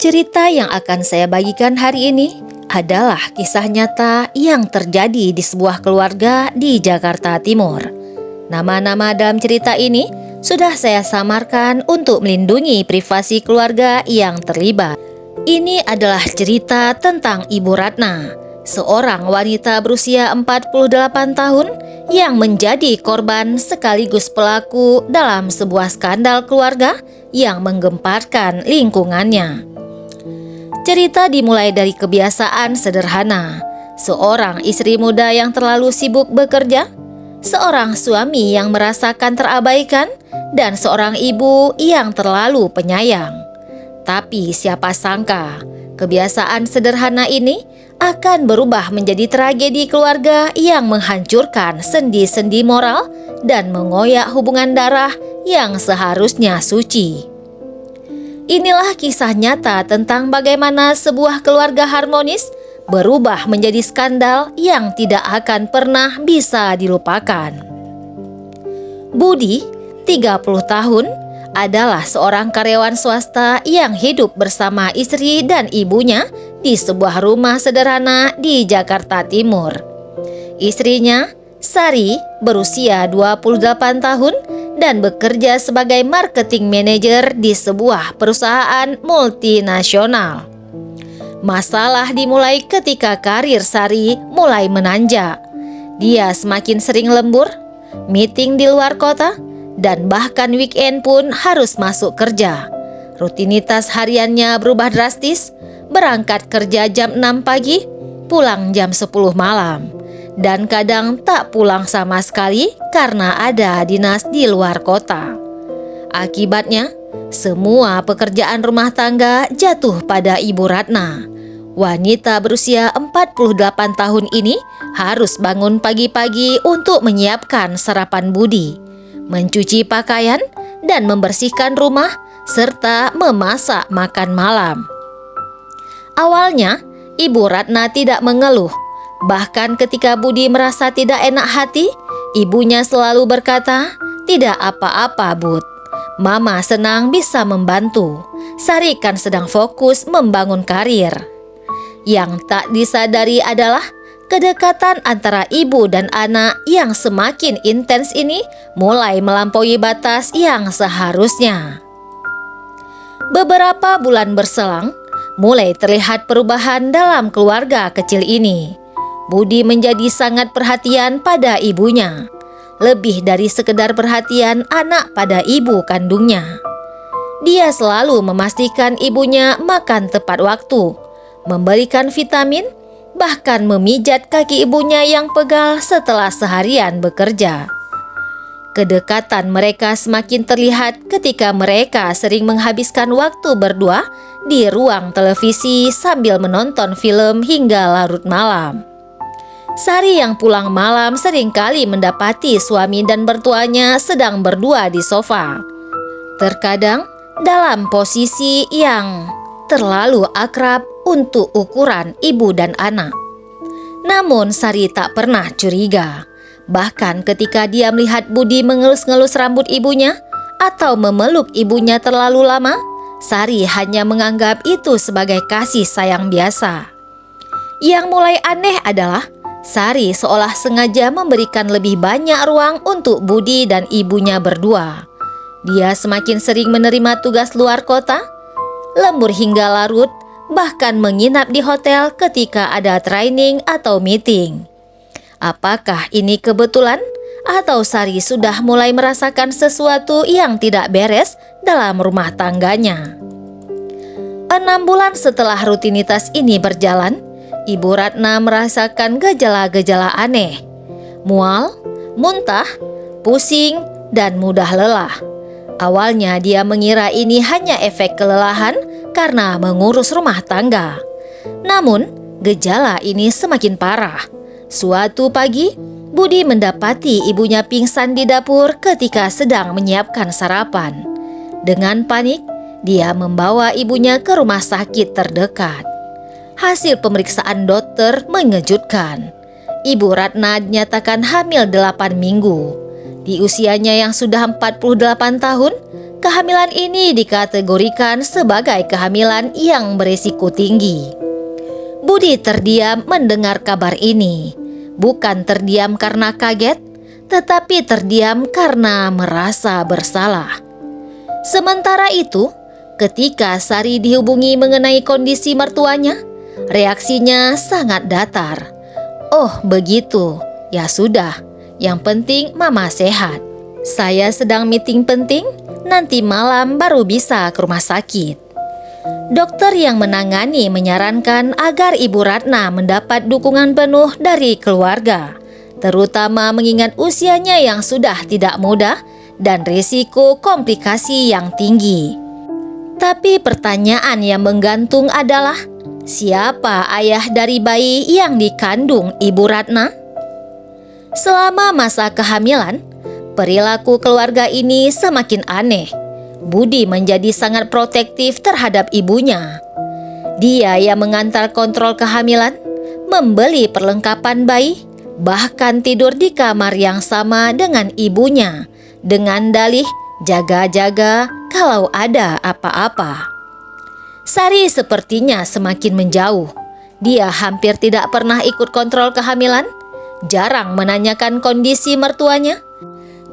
Cerita yang akan saya bagikan hari ini adalah kisah nyata yang terjadi di sebuah keluarga di Jakarta Timur. Nama-nama dalam cerita ini sudah saya samarkan untuk melindungi privasi keluarga yang terlibat. Ini adalah cerita tentang Ibu Ratna, seorang wanita berusia 48 tahun yang menjadi korban sekaligus pelaku dalam sebuah skandal keluarga yang menggemparkan lingkungannya. Cerita dimulai dari kebiasaan sederhana, seorang istri muda yang terlalu sibuk bekerja, seorang suami yang merasakan terabaikan, dan seorang ibu yang terlalu penyayang. Tapi siapa sangka, kebiasaan sederhana ini akan berubah menjadi tragedi keluarga yang menghancurkan sendi-sendi moral dan mengoyak hubungan darah yang seharusnya suci. Inilah kisah nyata tentang bagaimana sebuah keluarga harmonis berubah menjadi skandal yang tidak akan pernah bisa dilupakan. Budi, 30 tahun, adalah seorang karyawan swasta yang hidup bersama istri dan ibunya di sebuah rumah sederhana di Jakarta Timur. Istrinya, Sari, berusia 28 tahun dan bekerja sebagai marketing manager di sebuah perusahaan multinasional. Masalah dimulai ketika karir Sari mulai menanjak. Dia semakin sering lembur, meeting di luar kota, dan bahkan weekend pun harus masuk kerja. Rutinitas hariannya berubah drastis, berangkat kerja jam 6 pagi, pulang jam 10 malam. Dan kadang tak pulang sama sekali karena ada dinas di luar kota. Akibatnya, semua pekerjaan rumah tangga jatuh pada Ibu Ratna. Wanita berusia 48 tahun ini harus bangun pagi-pagi untuk menyiapkan sarapan Budi, mencuci pakaian, dan membersihkan rumah, serta memasak makan malam. Awalnya, Ibu Ratna tidak mengeluh. Bahkan ketika Budi merasa tidak enak hati, ibunya selalu berkata, "Tidak apa-apa, Bud. Mama senang bisa membantu. Sari kan sedang fokus membangun karir." Yang tak disadari adalah kedekatan antara ibu dan anak yang semakin intens ini mulai melampaui batas yang seharusnya. Beberapa bulan berselang, mulai terlihat perubahan dalam keluarga kecil ini. Budi menjadi sangat perhatian pada ibunya, lebih dari sekedar perhatian anak pada ibu kandungnya. Dia selalu memastikan ibunya makan tepat waktu, memberikan vitamin, bahkan memijat kaki ibunya yang pegal setelah seharian bekerja. Kedekatan mereka semakin terlihat ketika mereka sering menghabiskan waktu berdua di ruang televisi sambil menonton film hingga larut malam. Sari yang pulang malam seringkali mendapati suami dan mertuanya sedang berdua di sofa. Terkadang dalam posisi yang terlalu akrab untuk ukuran ibu dan anak. Namun Sari tak pernah curiga. Bahkan ketika dia melihat Budi mengelus-ngelus rambut ibunya atau memeluk ibunya terlalu lama, Sari hanya menganggap itu sebagai kasih sayang biasa. Yang mulai aneh adalah Sari seolah sengaja memberikan lebih banyak ruang untuk Budi dan ibunya berdua. Dia semakin sering menerima tugas luar kota, lembur hingga larut, bahkan menginap di hotel ketika ada training atau meeting. Apakah ini kebetulan? Atau Sari sudah mulai merasakan sesuatu yang tidak beres dalam rumah tangganya? 6 bulan setelah rutinitas ini berjalan, Ibu Ratna merasakan gejala-gejala aneh, mual, muntah, pusing, dan mudah lelah. Awalnya dia mengira ini hanya efek kelelahan karena mengurus rumah tangga. Namun, gejala ini semakin parah. Suatu pagi, Budi mendapati ibunya pingsan di dapur ketika sedang menyiapkan sarapan. Dengan panik, dia membawa ibunya ke rumah sakit terdekat. Hasil pemeriksaan dokter mengejutkan. Ibu Ratna dinyatakan hamil 8 minggu. Di usianya yang sudah 48 tahun, kehamilan ini dikategorikan sebagai kehamilan yang berisiko tinggi. Budi terdiam mendengar kabar ini. Bukan terdiam karena kaget, tetapi terdiam karena merasa bersalah. Sementara itu, ketika Sari dihubungi mengenai kondisi mertuanya, reaksinya sangat datar. "Oh begitu, ya sudah. Yang penting mama sehat. Saya sedang meeting penting, nanti malam baru bisa ke rumah sakit." Dokter yang menangani menyarankan agar Ibu Ratna mendapat dukungan penuh dari keluarga, terutama mengingat usianya yang sudah tidak muda dan risiko komplikasi yang tinggi. Tapi pertanyaan yang menggantung adalah, siapa ayah dari bayi yang dikandung Ibu Ratna? Selama masa kehamilan, perilaku keluarga ini semakin aneh. Budi menjadi sangat protektif terhadap ibunya. Dia yang mengantar kontrol kehamilan, membeli perlengkapan bayi, bahkan tidur di kamar yang sama dengan ibunya, dengan dalih jaga-jaga kalau ada apa-apa. Sari sepertinya semakin menjauh. Dia hampir tidak pernah ikut kontrol kehamilan, jarang menanyakan kondisi mertuanya.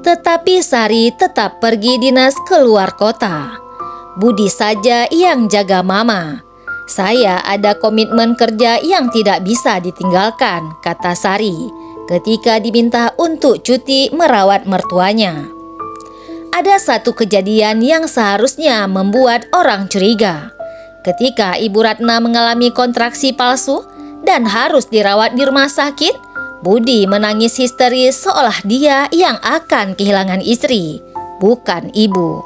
Tetapi Sari tetap pergi dinas keluar kota. Budi saja yang jaga mama. "Saya ada komitmen kerja yang tidak bisa ditinggalkan," kata Sari ketika diminta untuk cuti merawat mertuanya. Ada satu kejadian yang seharusnya membuat orang curiga. Ketika Ibu Ratna mengalami kontraksi palsu dan harus dirawat di rumah sakit, Budi menangis histeris seolah dia yang akan kehilangan istri, bukan ibu.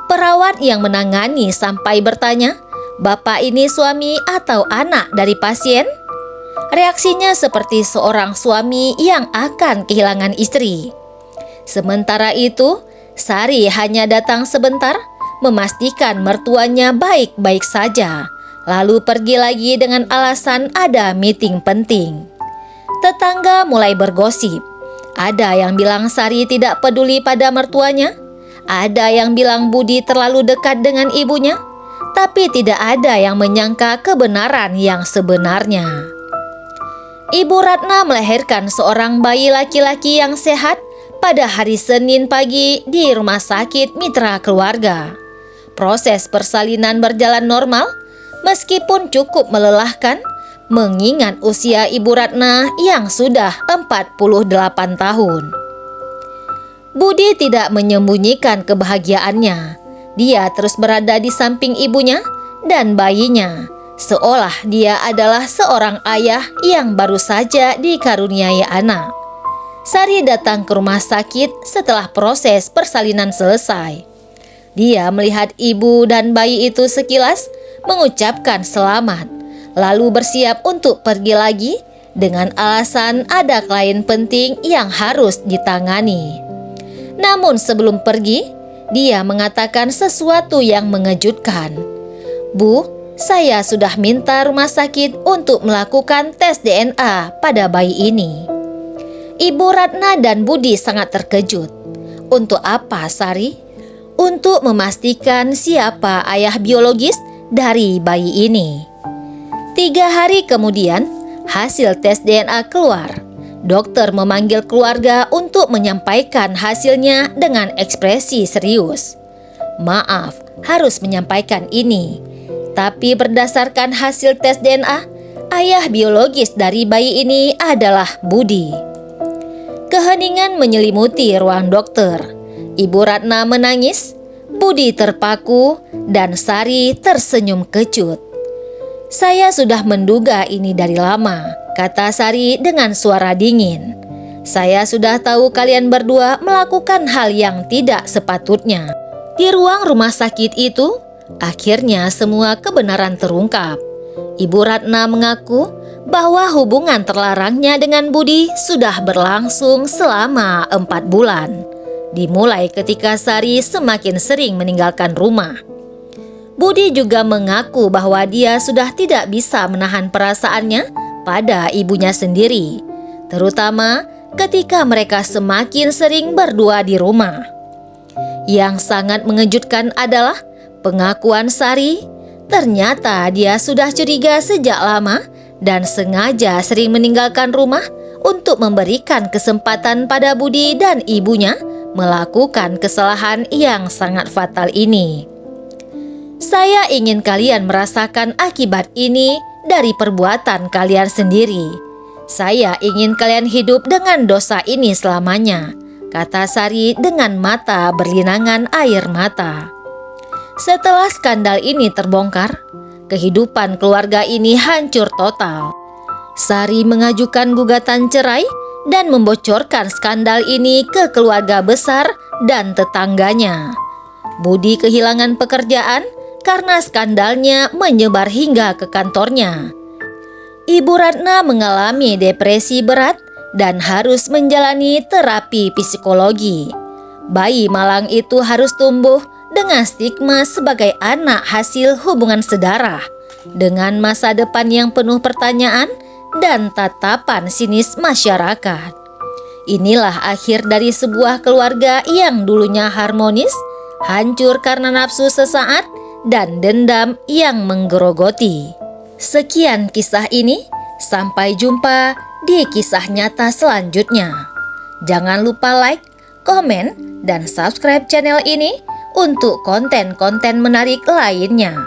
Perawat yang menangani sampai bertanya, "Bapak ini suami atau anak dari pasien?" Reaksinya seperti seorang suami yang akan kehilangan istri. Sementara itu, Sari hanya datang sebentar, memastikan mertuanya baik-baik saja, lalu pergi lagi dengan alasan ada meeting penting. Tetangga mulai bergosip. Ada yang bilang Sari tidak peduli pada mertuanya. Ada yang bilang Budi terlalu dekat dengan ibunya. Tapi tidak ada yang menyangka kebenaran yang sebenarnya. Ibu Ratna melahirkan seorang bayi laki-laki yang sehat pada hari Senin pagi di rumah sakit mitra keluarga. Proses persalinan berjalan normal, meskipun cukup melelahkan, mengingat usia Ibu Ratna yang sudah 48 tahun. Budi tidak menyembunyikan kebahagiaannya. Dia terus berada di samping ibunya dan bayinya, seolah dia adalah seorang ayah yang baru saja dikaruniai anak. Sari datang ke rumah sakit setelah proses persalinan selesai. Dia melihat ibu dan bayi itu sekilas, mengucapkan selamat, lalu bersiap untuk pergi lagi dengan alasan ada klien penting yang harus ditangani. Namun sebelum pergi, dia mengatakan sesuatu yang mengejutkan. "Bu, saya sudah minta rumah sakit untuk melakukan tes DNA pada bayi ini." Ibu Ratna dan Budi sangat terkejut. "Untuk apa, Sari?" "Untuk memastikan siapa ayah biologis dari bayi ini." 3 hari kemudian, hasil tes DNA keluar. Dokter memanggil keluarga untuk menyampaikan hasilnya dengan ekspresi serius. "Maaf, harus menyampaikan ini. Tapi berdasarkan hasil tes DNA, ayah biologis dari bayi ini adalah Budi." Keheningan menyelimuti ruang dokter. Ibu Ratna menangis, Budi terpaku, dan Sari tersenyum kecut. "Saya sudah menduga ini dari lama," kata Sari dengan suara dingin. "Saya sudah tahu kalian berdua melakukan hal yang tidak sepatutnya." Di ruang rumah sakit itu, akhirnya semua kebenaran terungkap. Ibu Ratna mengaku bahwa hubungan terlarangnya dengan Budi sudah berlangsung selama 4 bulan. Dimulai ketika Sari semakin sering meninggalkan rumah. Budi juga mengaku bahwa dia sudah tidak bisa menahan perasaannya pada ibunya sendiri, terutama ketika mereka semakin sering berdua di rumah. Yang sangat mengejutkan adalah pengakuan Sari. Ternyata dia sudah curiga sejak lama dan sengaja sering meninggalkan rumah untuk memberikan kesempatan pada Budi dan ibunya melakukan kesalahan yang sangat fatal ini. Saya ingin kalian merasakan akibat ini dari perbuatan kalian sendiri. Saya ingin kalian hidup dengan dosa ini selamanya, kata Sari dengan mata berlinangan air mata. Setelah skandal ini terbongkar, kehidupan keluarga ini hancur total. Sari mengajukan gugatan cerai dan membocorkan skandal ini ke keluarga besar dan tetangganya. Budi kehilangan pekerjaan karena skandalnya menyebar hingga ke kantornya. Ibu Ratna mengalami depresi berat dan harus menjalani terapi psikologi. Bayi malang itu harus tumbuh dengan stigma sebagai anak hasil hubungan sedarah, dengan masa depan yang penuh pertanyaan dan tatapan sinis masyarakat. Inilah akhir dari sebuah keluarga yang dulunya harmonis, hancur karena nafsu sesaat dan dendam yang menggerogoti. Sekian kisah ini, sampai jumpa di kisah nyata selanjutnya. Jangan lupa like, komen, dan subscribe channel ini untuk konten-konten menarik lainnya.